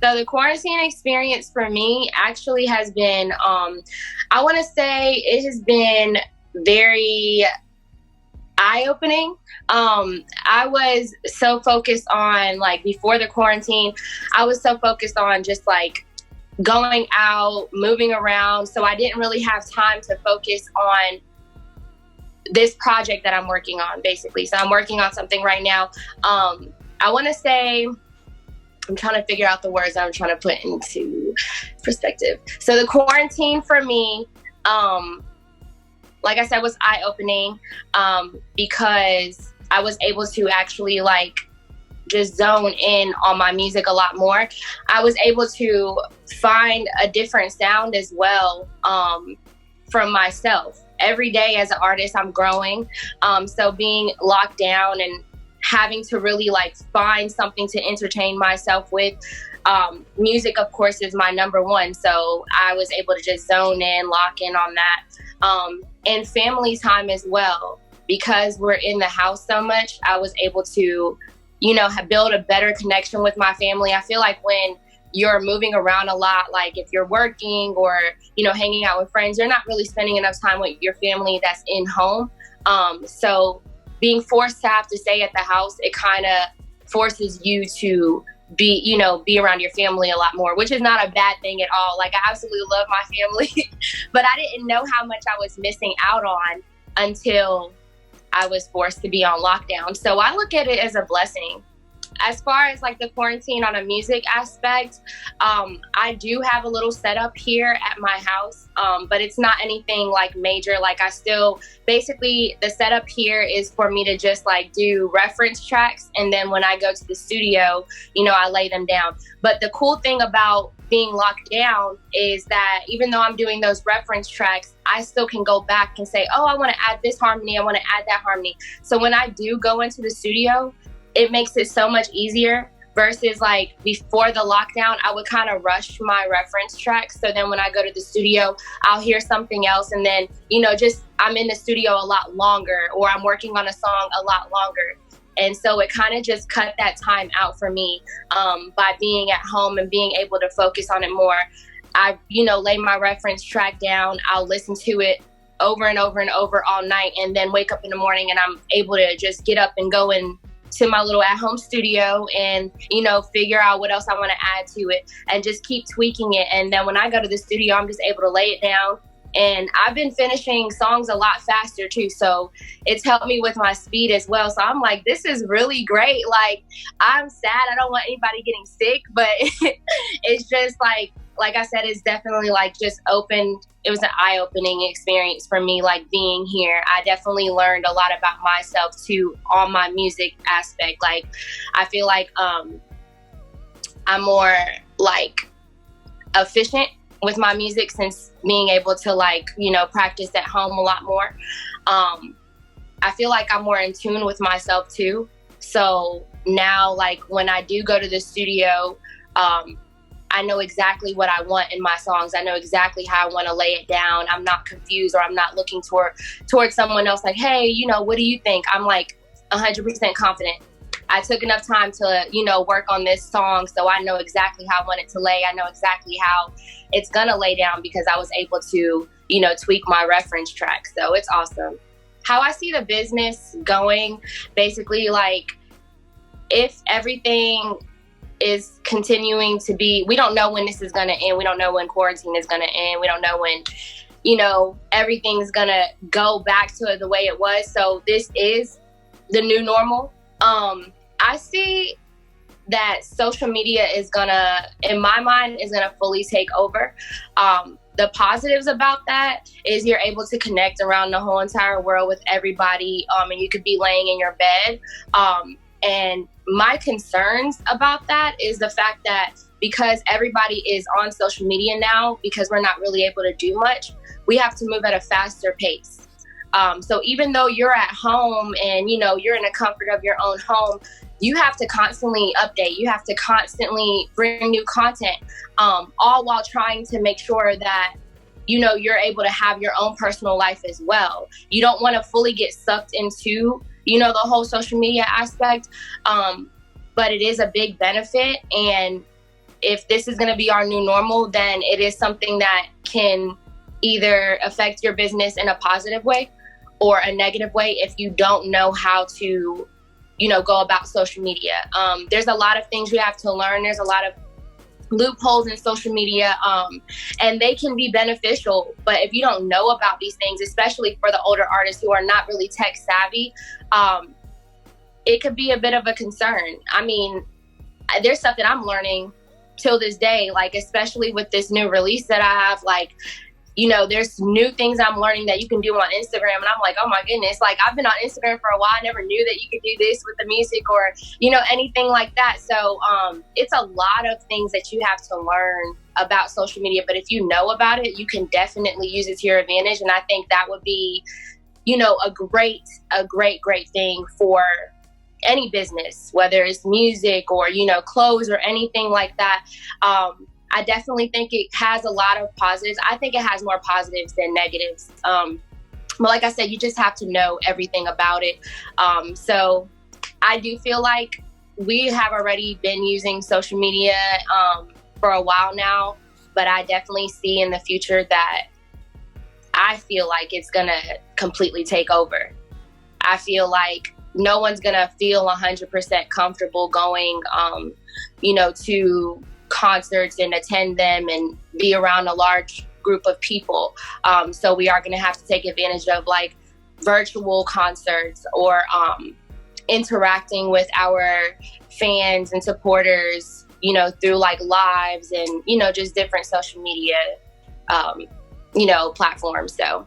So the quarantine experience for me actually has been, I want to say it has been very eye-opening. I was so focused on, like, before the quarantine, I was so focused on just like going out, moving around. So I didn't really have time to focus on this project that I'm working on, basically. So I'm working on something right now. I want to say, I'm trying to figure out the words I'm trying to put into perspective. So the quarantine for me, like I said, was eye-opening because I was able to actually like just zone in on my music a lot more. I was able to find a different sound as well from myself. Every day as an artist, I'm growing. So being locked down and having to really like find something to entertain myself with. Music, of course, is my number one. So I was able to just zone in, lock in on that. And family time as well. Because we're in the house so much, I was able to, you know, build a better connection with my family. I feel like when you're moving around a lot, like if you're working or, you know, hanging out with friends, you're not really spending enough time with your family that's in home. So being forced to have to stay at the house, it kind of forces you to be, you know, be around your family a lot more, which is not a bad thing at all. Like, I absolutely love my family, but I didn't know how much I was missing out on until I was forced to be on lockdown. So I look at it as a blessing. As far as like the quarantine on a music aspect, I do have a little setup here at my house, but it's not anything like major. Like, I still, basically the setup here is for me to just like do reference tracks. And then when I go to the studio, you know, I lay them down. But the cool thing about being locked down is that even though I'm doing those reference tracks, I still can go back and say, oh, I want to add this harmony, I want to add that harmony. So when I do go into the studio, it makes it so much easier versus like before the lockdown, I would kind of rush my reference tracks. So then when I go to the studio, I'll hear something else. And then, you know, just I'm in the studio a lot longer, or I'm working on a song a lot longer. And so it kind of just cut that time out for me by being at home and being able to focus on it more. I, you know, lay my reference track down. I'll listen to it over and over and over all night, and then wake up in the morning and I'm able to just get up and go in to my little at-home studio and, you know, figure out what else I want to add to it and just keep tweaking it. And then when I go to the studio, I'm just able to lay it down. And I've been finishing songs a lot faster too, so it's helped me with my speed as well. So I'm like, this is really great. Like, I'm sad, I don't want anybody getting sick, but it's just like I said, it's definitely like just opened. It was an eye-opening experience for me, like being here. I definitely learned a lot about myself too on my music aspect. Like, I feel like I'm more like efficient with my music since being able to, like, you know, practice at home a lot more. I feel like I'm more in tune with myself too. So now, like, when I do go to the studio, I know exactly what I want in my songs. I know exactly how I want to lay it down. I'm not confused, or I'm not looking towards someone else like, hey, you know, what do you think? I'm like 100% confident. I took enough time to, you know, work on this song, so I know exactly how I want it to lay. I know exactly how it's going to lay down because I was able to, you know, tweak my reference track. So it's awesome. How I see the business going, basically, like, if everything is continuing to be, we don't know when this is going to end. We don't know when quarantine is going to end. We don't know when, you know, everything's going to go back to the way it was. So this is the new normal. I see that social media is gonna, in my mind, is gonna fully take over. The positives about that is you're able to connect around the whole entire world with everybody, and you could be laying in your bed. And my concerns about that is the fact that because everybody is on social media now, because we're not really able to do much, we have to move at a faster pace. So even though you're at home and, you know, you're in the comfort of your own home, you have to constantly update. You have to constantly bring new content, all while trying to make sure that, you know, you're able to have your own personal life as well. You don't want to fully get sucked into, you know, the whole social media aspect, but it is a big benefit. And if this is going to be our new normal, then it is something that can either affect your business in a positive way or a negative way if you don't know how to, go about social media. There's a lot of things you have to learn. There's a lot of loopholes in social media, and they can be beneficial, but if you don't know about these things, especially for the older artists who are not really tech savvy, it could be a bit of a concern. I mean, there's stuff that I'm learning till this day, like especially with this new release that I have, like, there's new things I'm learning that you can do on Instagram. And I'm like, oh my goodness, like I've been on Instagram for a while. I never knew that you could do this with the music or, anything like that. So it's a lot of things that you have to learn about social media. But if you know about it, you can definitely use it to your advantage. And I think that would be, a great thing for any business, whether it's music or, clothes or anything like that. I definitely think it has a lot of positives. I think it has more positives than negatives. But like I said, you just have to know everything about it. So I do feel like we have already been using social media for a while now, but I definitely see in the future that I feel like it's going to completely take over. I feel like no one's going to feel 100% comfortable going, to concerts and attend them and be around a large group of people. So we are going to have to take advantage of like virtual concerts or interacting with our fans and supporters, through like lives and, just different social media, platforms. So